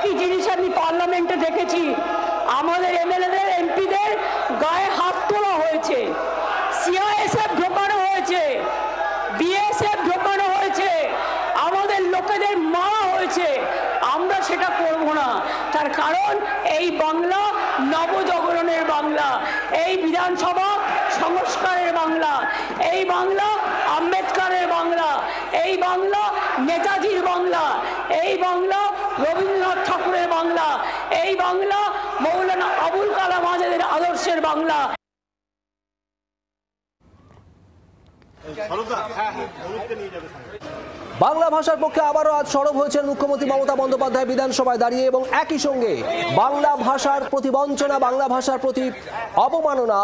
একই জিনিস আমি পার্লামেন্টে দেখেছি, আমাদের এমএলএদের এমপিদের গায়ে হাত তোলা হয়েছে, সিআইএসএফ ঢোকানো হয়েছে, বিএসএফ ঢোকানো হয়েছে, আমাদের লোকেদের মারা হয়েছে। আমরা সেটা করব না, তার কারণ এই বাংলা নবজাগরণের বাংলা, এই বিধানসভা সংস্কারের বাংলা, এই বাংলা আম্বেদকরের বাংলা, এই বাংলা নেতাজির বাংলা, এই বাংলা রবীন্দ্রনাথ ঠাকুরের বাংলা, এই বাংলা মৌলানা আবুল কালাম আজাদের আদর্শের বাংলা। বাংলা ভাষার পক্ষে আবারও আজ সরব হয়েছেন মুখ্যমন্ত্রী মমতা বন্দ্যোপাধ্যায় বিধানসভায় দাঁড়িয়ে, এবং একই সঙ্গে বাংলা ভাষার প্রতি বঞ্চনা, বাংলা ভাষার প্রতি অবমাননা,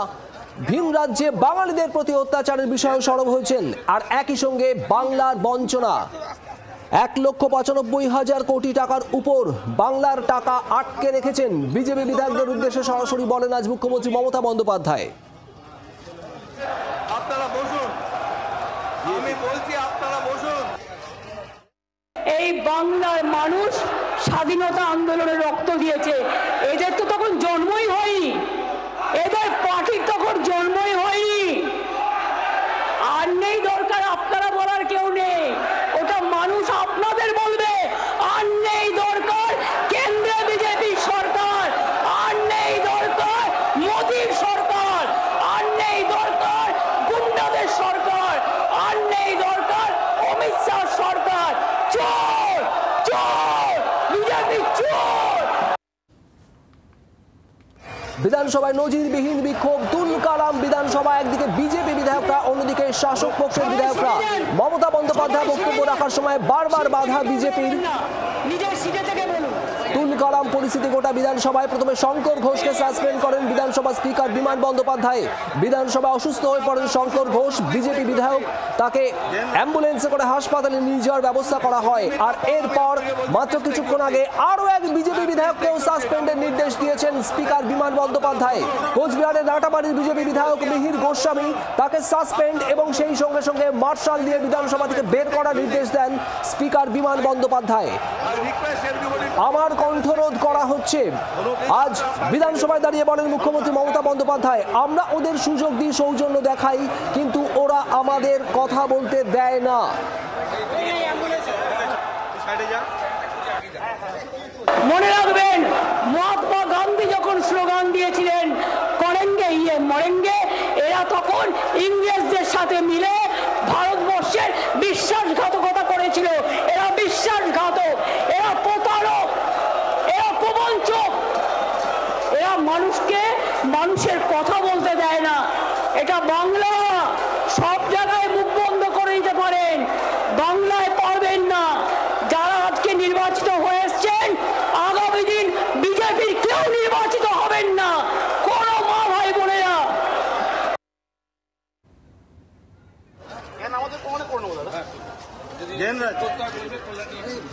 ভিন রাজ্যে বাঙালিদের প্রতি অত্যাচারের বিষয়ে সরব হয়েছেন। আর একই সঙ্গে বাংলার বঞ্চনা, 1,95,000 কোটি টাকার উপর বাংলার টাকা আটকে রেখেছেন বিজেপি বিধায়কদের উদ্দেশ্যে সরাসরি বলেন আজ মুখ্যমন্ত্রী মমতা বন্দ্যোপাধ্যায়। আপনারা বসুন, আমি বলছি আপনারা বসুন। এই বাংলার মানুষ স্বাধীনতা আন্দোলনে রক্ত দিয়েছে, এদের তো তখন জন্মই হয়নি, এদের পার্টির তখন জন্মই হয়নি। আর নেই দরকার আপনারা বলার কেউ নেই, ওটা মানুষ আপনাদের বলবে। আর নেই দরকার কেন্দ্রে বিজেপি সরকার, আর নেই দরকার মোদীর সরকার, আর নেই দরকার গুন্ডাদের সরকার, আর নেই দরকার অমিত শাহ সরকার। চোর চোর বিজেপি চোর। বিধানসভায় নজিরবিহীন বিক্ষোভ, তুলকালাম বিধানসভা, একদিকে বিজেপি বিধায়করা, অন্যদিকে শাসক পক্ষের বিধায়করা। মমতা বন্দ্যোপাধ্যায় বক্তব্য রাখার সময় বারবার বাধা বিজেপির। নিজের সিটে থেকে বলুন। তুলকালাম পরিস্থিতি গোটা বিধানসভায়। প্রথমে শঙ্কর ঘোষকে সাসপেন্ড করেন বিধানসভা স্পিকার বিমান বন্দ্যোপাধ্যায়। বিধানসভায় অসুস্থ হয়ে পড়েন শঙ্কর ঘোষ, বিজেপি বিধায়ক, তাকে অ্যাম্বুলেন্সে করে হাসপাতালে নিয়ে যাওয়ার ব্যবস্থা করা হয়। আর এরপর মাত্র কিছুক্ষণ আগে আরও এক বিজেপি বিধায়ককেও সাসপেন্ডের নির্দেশ দিয়েছেন স্পিকার বিমান বন্দ্যোপাধ্যায়। কোচবিহারের রাটাবাড়ির বিজেপি বিধায়ক মিহির গোস্বামী, তাকে সাসপেন্ড এবং সেই সঙ্গে সঙ্গে মার্শাল দিয়ে বিধানসভা থেকে বের করার নির্দেশ দেন স্পিকার বিমান বন্দ্যোপাধ্যায়। আমার কণ্ঠরোধ করা হচ্ছে। আজ বিধানসভায় দাঁড়িয়ে বলেন মুখ্যমন্ত্রী মমতা বন্দ্যোপাধ্যায়, আমরা ওদের সুযোগ দিই, সৌজন্য দেখাই, কিন্তু ওরা আমাদের কথা বলতে দেয় না। মনে রাখবেন, মহাত্মা গান্ধী যখন স্লোগান দিয়েছিলেন করেঙ্গে ইয়ে মরেঙ্গে, এরা তখন ইংরেজদের সাথে মিলে ভারতবর্ষের বিশ্বাসঘাতকতা করেছিল। এরা বিশ্বাসঘাতক, এরা প্রতারক, এরা প্রবঞ্চক, এরা মানুষকে মানুষের কথা বলতে দেয় না। এটা বাংলা, সব জায়গায় মুখ বন্ধ করে দিতে পারেন, বাংলায় পারবেন না। যারা আজকে নির্বাচিত হয়ে এসছেন, আগামী দিন বিজেপির কেউ নির্বাচিত হবেন না, কোন মা ভাই বোনেরা।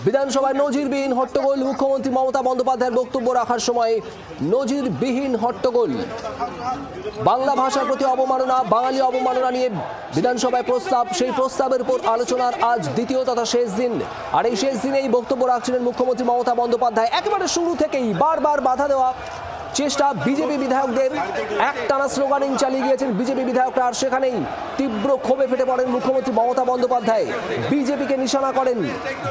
বিধানসভায় নজিরবিহীন হট্টগোল, মুখ্যমন্ত্রী মমতা বন্দ্যোপাধ্যায়ের বক্তব্য রাখার সময় নজিরবিহীন হট্টগোল। বাংলা ভাষার প্রতি অবমাননা, বাঙালি অবমাননা নিয়ে বিধানসভায় প্রস্তাব, সেই প্রস্তাবের উপর আলোচনার আজ দ্বিতীয় তথা শেষ দিন। আর এই শেষ দিনেই বক্তব্য রাখছিলেন মুখ্যমন্ত্রী মমতা বন্দ্যোপাধ্যায়। একেবারে শুরু থেকেই বারবার বাধা দেওয়া চেষ্টা বিজেপি বিধায়কদের, একটানা স্লোগানিং চালিয়ে গিয়েছেন বিজেপি বিধায়করা। আর সেখানেই তীব্র ক্ষোভে ফেটে পড়েন মুখ্যমন্ত্রী মমতা বন্দ্যোপাধ্যায়। বিজেপিকে নিশানা করেন,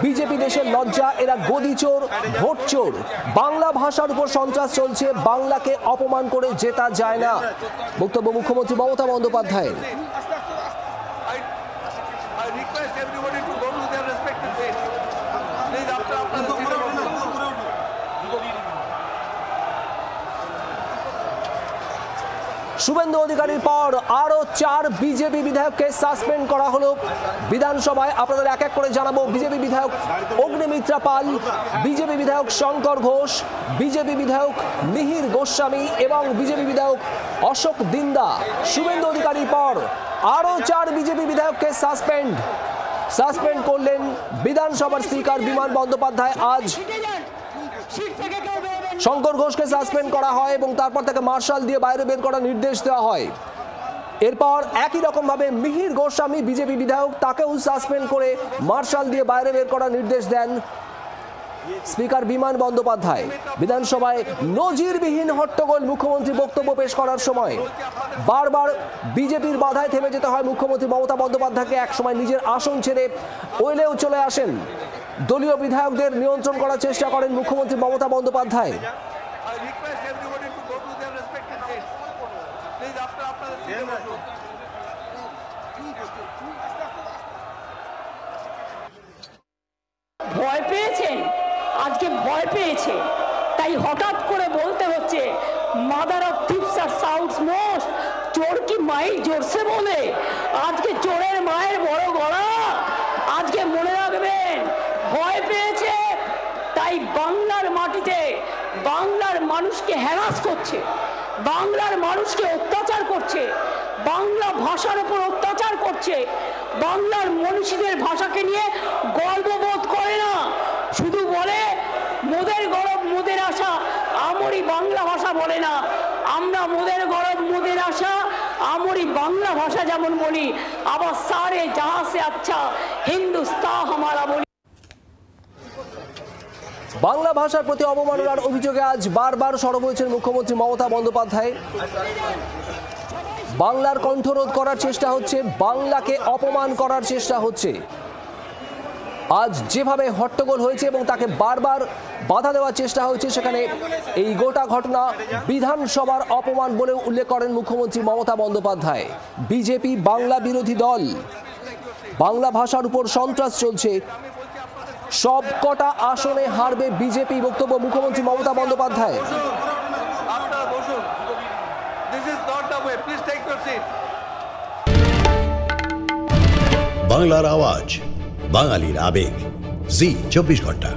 বিজেপি দেশের লজ্জা, এরা গদিচোর, ভোটচোর। বাংলা ভাষার উপর সন্ত্রাস চলছে, বাংলাকে অপমান করে জেতা যায় না, বক্তব্য মুখ্যমন্ত্রী মমতা বন্দ্যোপাধ্যায়ের। শুভেন্দু অধিকারীর পর আরো 4 বিজেপি বিধায়ককে সাসপেন্ড করা হলো বিধানসভায়। আপনাদের এক এক করে জানাবো। বিজেপি বিধায়ক অগ্নিমিত্রা পাল, বিজেপি বিধায়ক শঙ্কর ঘোষ, বিজেপি বিধায়ক মিহির গোস্বামী এবং বিজেপি বিধায়ক অশোক দিন্দা। শুভেন্দু অধিকারীর পর আরো 4 বিজেপি বিধায়ককে সাসপেন্ড করলেন বিধানসভার স্পিকার বিমান বন্দ্যোপাধ্যায়। আজ শঙ্কর ঘোষকে সাসপেন্ড করা হয় এবং তারপর তাকে মার্শাল দিয়ে বাইরে বের করার নির্দেশ দেওয়া হয়। এরপর একই রকম ভাবে মিহির গোস্বামী বিজেপি বিধায়ক, তাকেও সাসপেন্ড করে মার্শাল দিয়ে বাইরে বের করার নির্দেশ দেন স্পিকার বিমান বন্দ্যোপাধ্যায়। বিধানসভায় নজিরবিহীন হট্টগোল মুখ্যমন্ত্রী বক্তব্য পেশ করার সময়। বারবার বিজেপির বাধায় থেমে যেতে হয় মুখ্যমন্ত্রী মমতা বন্দ্যোপাধ্যায়কে। একসময় নিজের আসন ছেড়ে ওয়েলেও চলে আসেন। দলীয় বিধায়কদের নিয়ন্ত্রণ করার চেষ্টা করেন মুখ্যমন্ত্রী Mamata Bandyopadhyay. I request everybody to go to their respective seats. Please, after the seat বসুন। ভয় পেয়েছেন, আজকে ভয় পেয়েছে, তাই হঠাৎ করে বলতে হচ্ছে মাদার অফ থিপস আর সাউথ মোস্ট। চোর কি মাই জোরসে বলে? আজকে চোরের মায়ের বড় গলা। আজকে মনে রাখবেন, ভয় পেয়েছে, তাই বাংলার মাটিতে বাংলার মানুষকে হ্যারাস করছে, বাংলার মানুষকে অত্যাচার করছে, বাংলা ভাষার উপর অত্যাচার করছে, বাংলার মনীষীদের ভাষাকে নিয়ে গর্ববোধ করে না, শুধু বলে মোদের গরব মোদের আশা, আমরি বাংলা ভাষা বলে না। আমরা মোদের গরব মোদের আশা, আমরি বাংলা ভাষা যেমন বলি, আবার সারে জাহাঁ সে আচ্ছা হিন্দুস্তান হামারা বলি। বাংলা ভাষার প্রতি অবমাননার অভিযোগে আজ বারবার সরব হয়েছেন মুখ্যমন্ত্রী মমতা বন্দ্যোপাধ্যায়। বাংলার কণ্ঠরোধ করার চেষ্টা হচ্ছে, বাংলাকে অপমান করার চেষ্টা হচ্ছে। আজ যেভাবে হট্টগোল হয়েছে এবং তাকে বারবার বাধা দেওয়ার চেষ্টা হয়েছে, সেখানে এই গোটা ঘটনা বিধানসভার অপমান বলে উল্লেখ করেন মুখ্যমন্ত্রী মমতা বন্দ্যোপাধ্যায়। বিজেপি বাংলা বিরোধী দল, বাংলা ভাষার উপর সন্ত্রাস চলছে, সব কটা আসনে হারবে বিজেপি, বক্তব্য মুখ্যমন্ত্রী মমতা বন্দ্যোপাধ্যায়। আপনারা বসুন। This is not the way. Please take your seat. বাংলার আওয়াজ, বাঙালির আবেগ, জি 24 ঘন্টা।